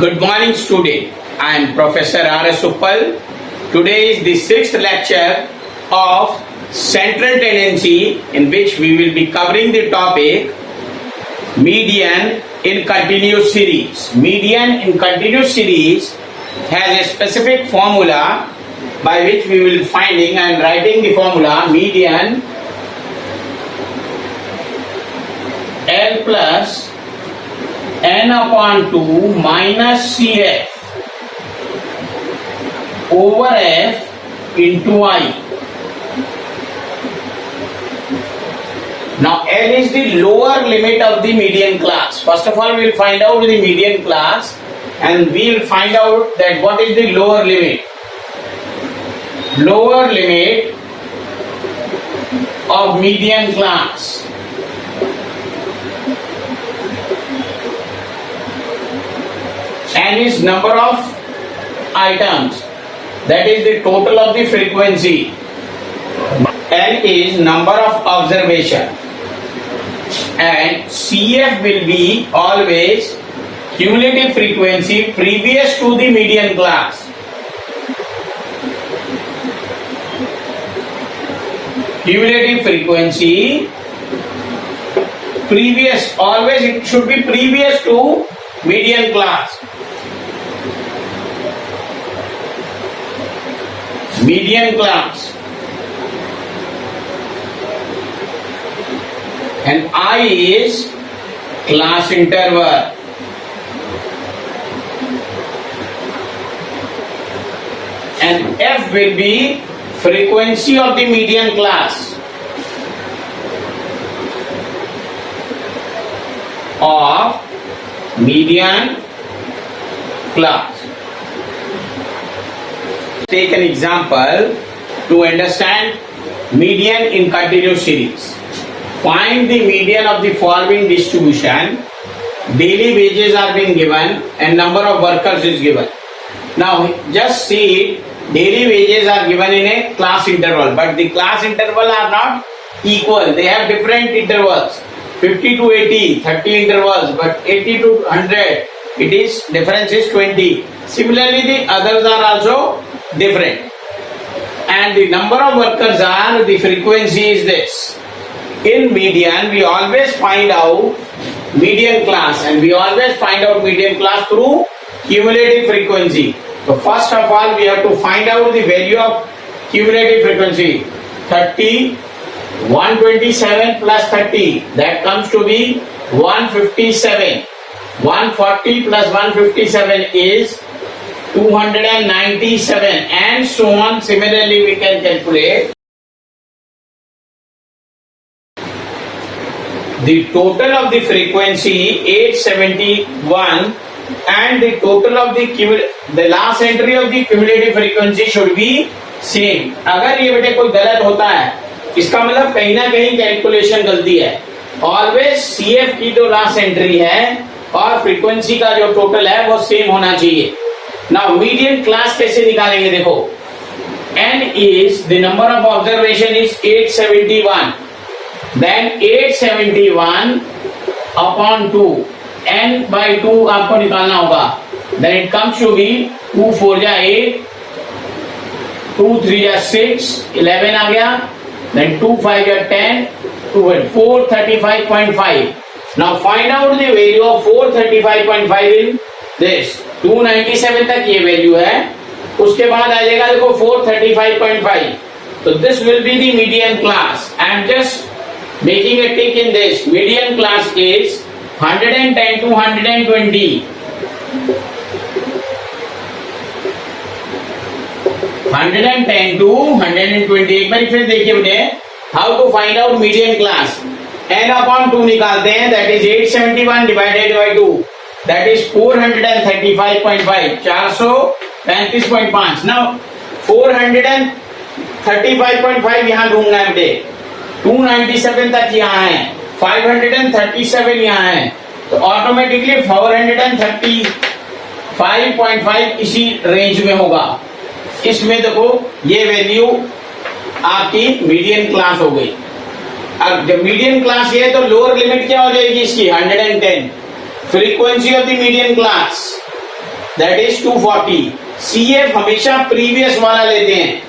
Good morning, student. I am Professor R.S. Uppal. Today is the sixth lecture of central tendency, in which we will be covering the topic median in continuous series. Median in continuous series has a specific formula by which we will be finding and writing the formula median L plus n upon 2 minus CF over F into I. Now L is the lower limit of the median class. First of all, we will find out the median class and we will find out that what is the lower limit. Lower limit of median class. N is number of items, that is the total of the frequency. L is number of observation, and CF will be always cumulative frequency previous to the median class. Cumulative frequency previous, always it should be previous to median class. Median class. And I is class interval. And F will be frequency of the median class of median class. Take an example to understand median in continuous series. Find the median of the following distribution. Daily wages are being given and number of workers is given. Now just see it. Daily wages are given in a class interval, but the class interval are not equal. They have different intervals. 50 to 80, 30 intervals, but 80 to 100, it is difference is 20. Similarly, the others are also different. And the number of workers are, the frequency is this. In median, we always find out median class, and we always find out median class through cumulative frequency. So first of all, we have to find out the value of cumulative frequency. 30, 127 plus 30, that comes to be 157. 140 plus 157 is 297, and so on. Similarly, we can calculate the total of the frequency 871, and the total of the last entry of the cumulative frequency should be same. अगर ये बेटे कोई गलत होता है, इसका मतलब कहीं ना कहीं कैलकुलेशन गलती है. ऑलवेज CF की जो लास्ट एंट्री है और फ्रीक्वेंसी का जो टोटल है वो सेम होना चाहिए. नाउ मीडियन क्लास कैसे निकालेंगे? देखो, n is the number of observation is 871, then 871 upon 2, n by 2 आपको निकालना होगा. then it comes to be 2 4 जा 8, 2 3 जा 6, 11 आ गया, then 2 5 जा 10, 435.5. now find out the value of 435.5 in this. 297 तक ये वैल्यू है, उसके बाद आ जाएगा देखो 435.5. so this will be the median class. I am just making a tick in this. Median class is 110 to 120. 110 to 120. एक बार फिर देखिए बेटे, how to find out median class. n upon 2 निकालते हैं, that is 871 divided by 2, that is 435.5, 435.5. now 435.5 यहाँ ढूंढना है बेटे. 297 तक यहाँ है, 537 यहाँ है, तो ऑटोमेटिकली 435.5 इसी रेंज में होगा. इसमें देखो ये वैल्यू आपकी मीडियन क्लास हो गई. अब जब मीडियन क्लास ये है तो लोअर लिमिट क्या हो जाएगी इसकी 110. Frequency of the median class that is 240. CF हमेशा प्रीवियस वाला लेते हैं.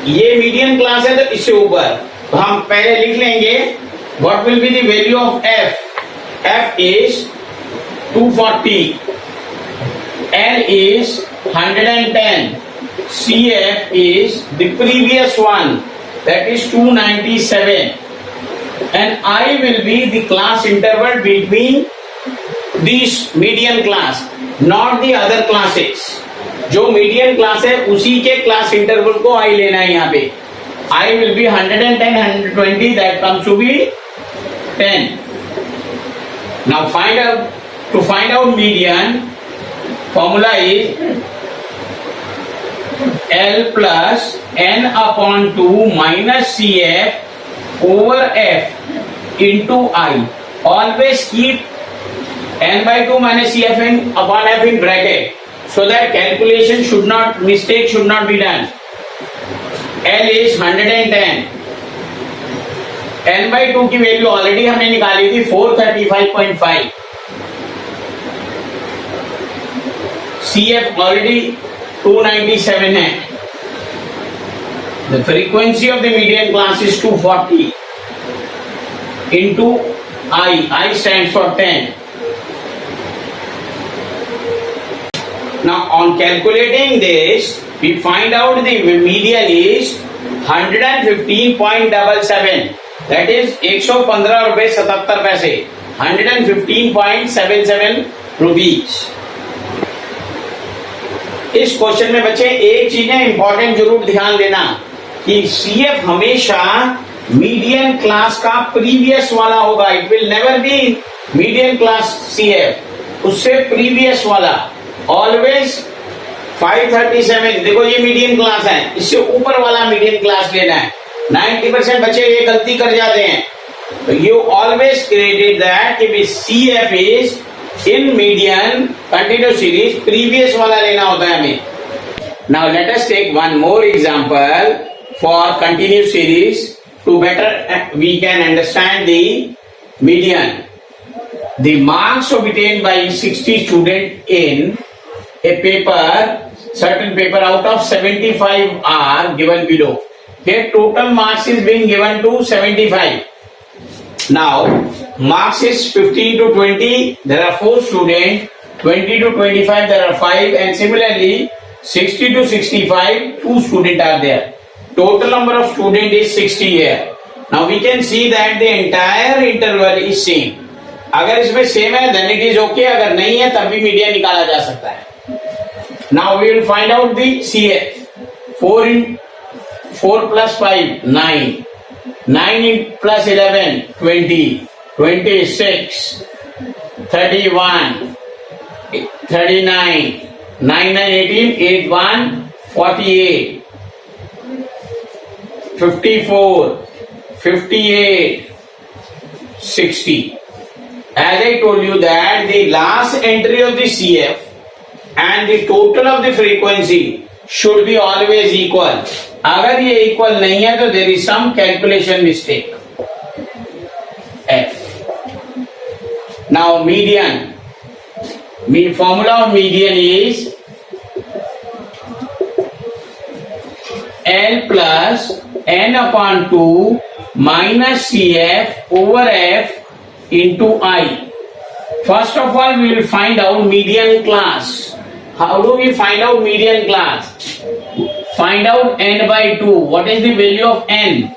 ये मीडियन क्लास है तो इससे ऊपर. तो हम पहले लिख लेंगे what will be the value of F. F is 240, L is 110, CF is the previous one, that is 297, and I will be the class interval between this median class, not the other classes. जो median class है उसी के class interval को I लेना है. यहाँ पे I will be 110, 120, that comes to be 10. Now to find out median, formula is L plus N upon 2 minus CF over F into I. Always keep N by 2 minus CF upon F in bracket, so that mistake should not be done. L is 110. N by 2 की value already हमने निकाली थी 435.5. CF already 297 है. The frequency of the median class is 240 into I. I stands for 10. Now on calculating this, we find out the median is 115.77. That is 115 रुपए 77 पैसे. 115.77 rupees. इस question में बच्चे एक चीज है इंपॉर्टेंट, जरूर ध्यान देना कि CF हमेशा मीडियन क्लास का प्रीवियस वाला होगा. It will never be median class CF, उससे प्रीवियस वाला. ऑलवेज 537. देखो ये मीडियन क्लास है, इससे ऊपर वाला मीडियन क्लास लेना है. 90% बच्चे ये गलती कर जाते हैं. तो यू ऑलवेज क्रिएटेड दैट कि CF is in median continuous series, previous वाला लेना होता है हमें. Now let us take one more example for continuous series to better we can understand the median. The marks obtained by 60 students in a paper, certain paper out of 75 are given below. Here total marks is being given to 75. Now marks is 15 to 20. There are 4 students. 20 to 25 there are 5, and similarly 60 to 65 2 students are there. Total number of students is 60 here. Now we can see that the entire interval is same. अगर इसमें same है then it is okay. अगर नहीं है तब भी median निकाला जा सकता है. Now we will find out the CF. 4 plus 5, 9. 9 plus 11, 20. 26, 31, 39, 9 and 18, 81, 48, 54, 58, 60. As I told you that the last entry of the CF and the total of the frequency should be always equal. अगर ये equal नहीं है तो there is some calculation mistake. F. Now median. Formula of median is L plus N upon 2 minus CF over F into I. First of all, we will find out median class. How do we find out median class? Find out N by 2. What is the value of N?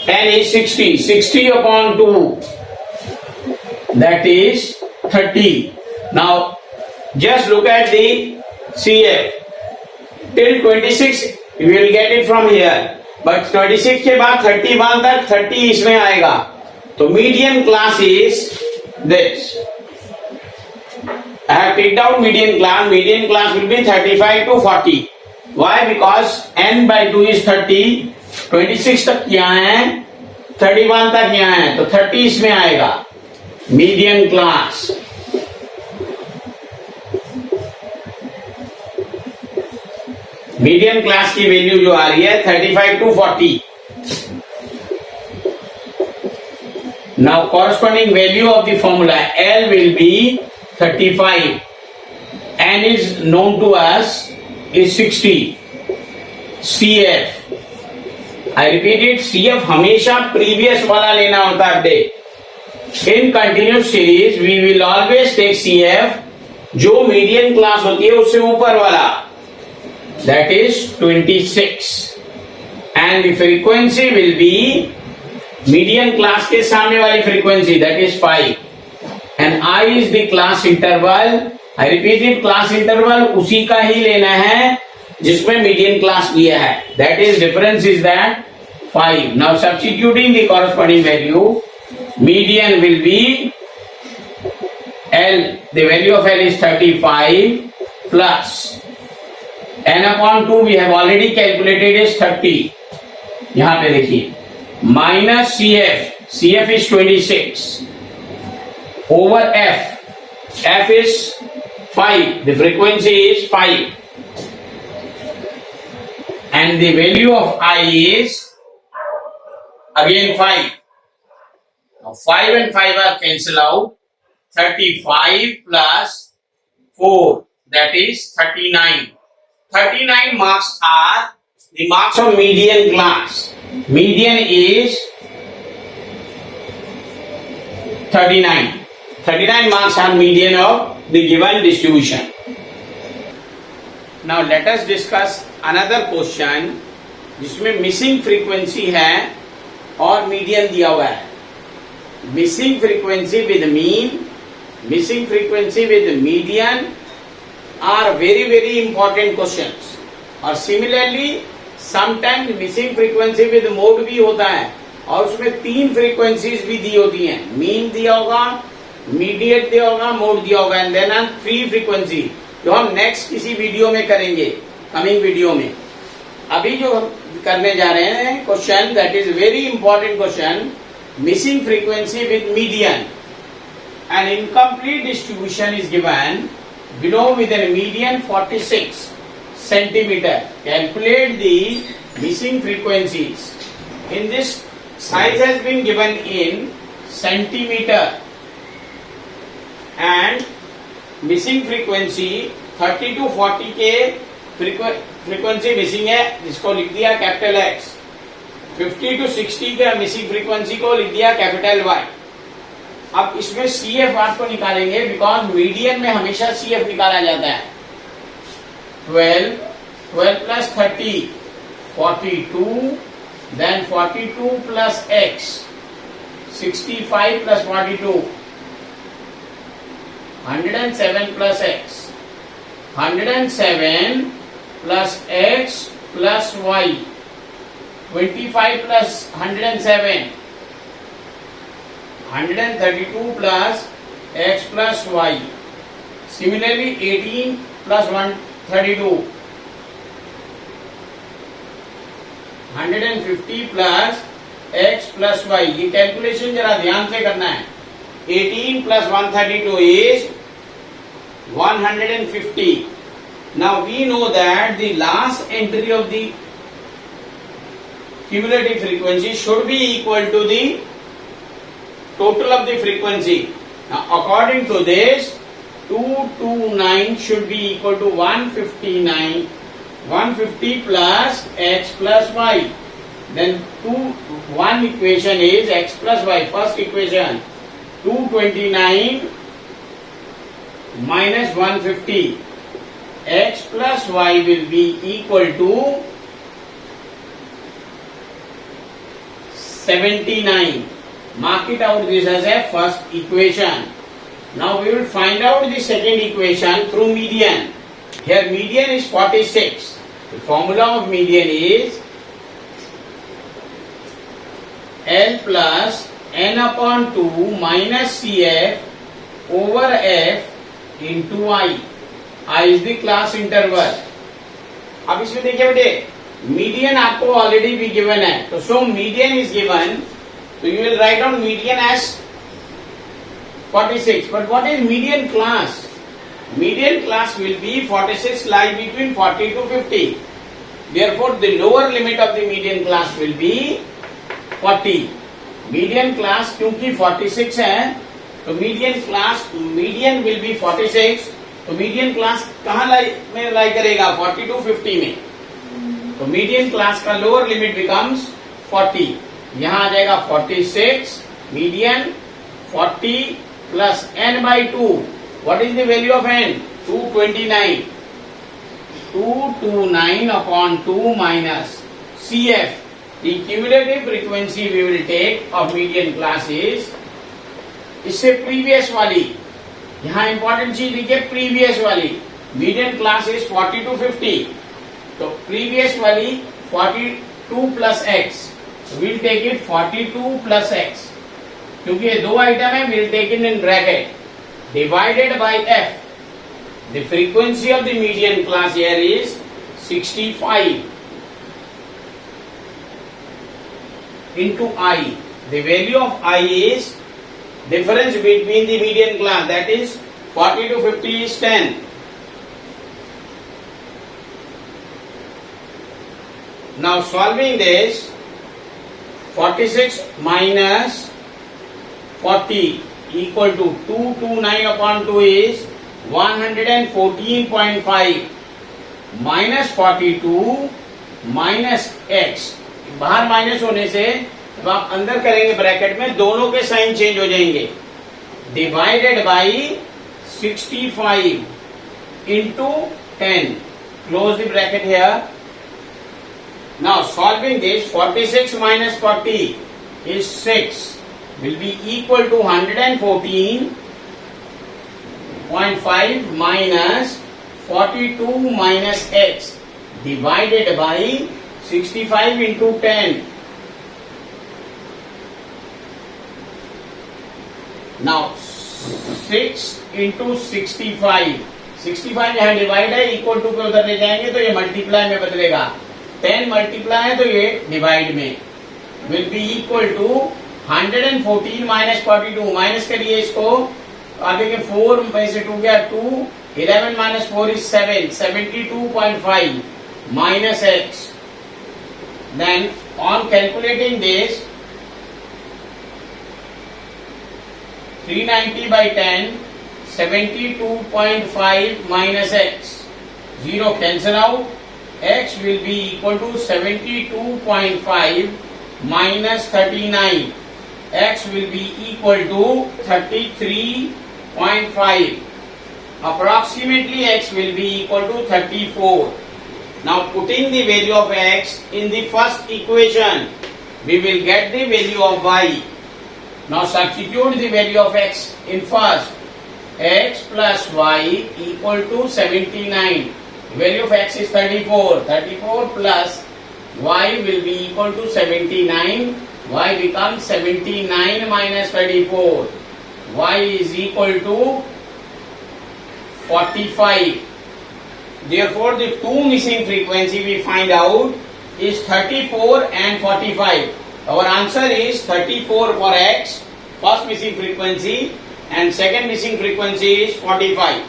N is 60. 60 upon 2. That is 30. Now, just look at the CF. Till 26, we will get it from here. But 26 के बाद 31 तक 30 इसमें आएगा. तो median class is this. I have picked out median class. Median class will be 35 to 40. Why? Because N by 2 is 30. 26 तक यहाँ है, 31 तक यहाँ है, तो 30 इसमें आएगा. Median class. मीडियन क्लास की वैल्यू जो आ रही है 35 to 40. Now corresponding value of the formula L will be 35. n is known to us is 60. CF, I repeat it, CF हमेशा previous वाला लेना होता है update. In continuous series we will always take CF जो median class होती है उससे ऊपर वाला, that is 26, and the frequency will be median class के सामने वाली frequency, that is 5, and I is the class interval. I repeat it, class interval उसी का ही लेना है जिसमें मीडियन क्लास लिया है, that is difference is that 5. Now substituting the corresponding value, median will be L, the value of L is 35 plus n upon 2 we have already calculated is 30. यहां पे देखिए minus CF is 26 over F is 5, the frequency is 5, and the value of I is again 5. Now 5 and 5 are cancelled out. 35 plus 4, that is 39. 39 marks are the marks of median class. Median is 39. 39 marks are median of the given distribution. Now let us discuss another question जिसमें missing frequency है और median दिया हुआ है. Missing frequency with mean, missing frequency with median are very very important questions. और similarly sometimes missing frequency with mode भी होता है और उसमें 3 फ्रीक्वेंसीज भी दी होती हैं. मीन दिया होगा, मीडिएट दिया होगा, मोड दिया होगा, एंड देन 3 फ्रीक्वेंसी जो हम नेक्स्ट किसी वीडियो में करेंगे, कमिंग वीडियो में. अभी जो हम करने जा रहे हैं question, that is very important question, missing frequency with median. An incomplete distribution is given below with an median 46 centimeter. Calculate the missing frequencies. In this, size has been given in centimeter and missing frequency 30 to 40 के frequency missing है जिसको लिख दिया capital X. 50 to 60 के missing frequency को लिख दिया capital Y. अब इसमें CF आपको निकालेंगे बिकॉज मीडियन में हमेशा CF निकाला जाता है. 12 plus 30 42, then 42 plus X 65 plus 42 107 plus X 107 plus X plus Y 25 plus 107 132 plus X plus Y. Similarly 18 plus 132 150 plus X plus Y. ये कैलकुलेशन जरा ध्यान से करना है. 18 plus 132 is 150. Now we know that the last entry of the cumulative frequency should be equal to the total of the frequency. Now according to this, 229 should be equal to 159. 150 plus X plus Y. Then one equation is X plus Y. First equation 229 minus 150. X plus Y will be equal to 79. Mark it out this as a first equation. Now we will find out the second equation through median. Here median is 46. The formula of median is L plus n upon 2 minus CF over F into I. I is the class interval. अब इसमें देखिए बेटे, median आपको already भी given है, तो so median is given, तो you will write down median as 46. But what is median class? Median class will be 46 lie between 40 to 50. Therefore, the lower limit of the median class will be 40. Median class क्योंकि 46 है, तो median class, median will be 46. तो median class कहाँ लाई करेगा? 40 to 50 में। तो median class का lower limit becomes 40। यहां आ जाएगा 46 median 40 plus n by 2। What is the value of n? 229। 229 upon 2 minus CF। The cumulative frequency we will take of median class is, इससे previous वाली, यहां इंपॉर्टेंट चीज लिखिए प्रीवियस वाली। Median class is 40 to 50, तो previous वाली 42 plus x, will take it 42 plus x, क्योंकि ये दो आइटम है, will take it in bracket, divided by F. The frequency of the median class here is 65 into I. The value of I is difference between the median class, that is 40 to 50 is 10. Now solving this, 46 minus 40 equal to 229 upon 2 is 114.5 minus 42 minus x। बाहर minus होने से जब आप अंदर करेंगे bracket में, दोनों के साइन चेंज हो जाएंगे। Divided by 65 into 10, close the bracket here. Now solving this, 46 minus 40 is 6, will be equal to 114.5 minus 42 minus x divided by 65 into 10. Now 6 into 65, 65 यहाँ डिवाइड है, इक्वल टू पे उधर ले जाएंगे तो ये मल्टीप्लाई में बदलेगा। 10 मल्टीप्लाई है तो ये डिवाइड में, will be equal to 114 minus 42। Minus करिए इसको, आगे के 4 में से 2 गया 2, 11 minus 4 is 7, 72.5 minus x। Then on calculating this, 390 by 10, 72.5 minus x, 0 cancel out, x will be equal to 72.5 minus 39, x will be equal to 33.5, approximately x will be equal to 34. Now putting the value of x in the first equation, we will get the value of y. Now substitute the value of x in first. X plus y equal to 79. The value of x is 34. 34 plus y will be equal to 79. Y becomes 79 minus 34. Y is equal to 45. Therefore, the two missing frequency we find out is 34 and 45. Our answer is 34 for x, first missing frequency, and second missing frequency is 45.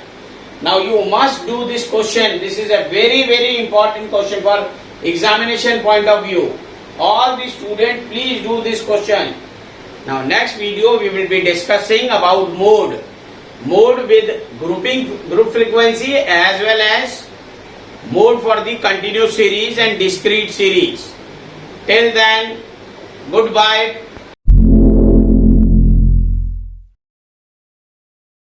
Now you must do this question. This is a very, very important question for examination point of view. All the students, please do this question. Now next video we will be discussing about mode. Mode with group frequency as well as mode for the continuous series and discrete series. Till then, goodbye.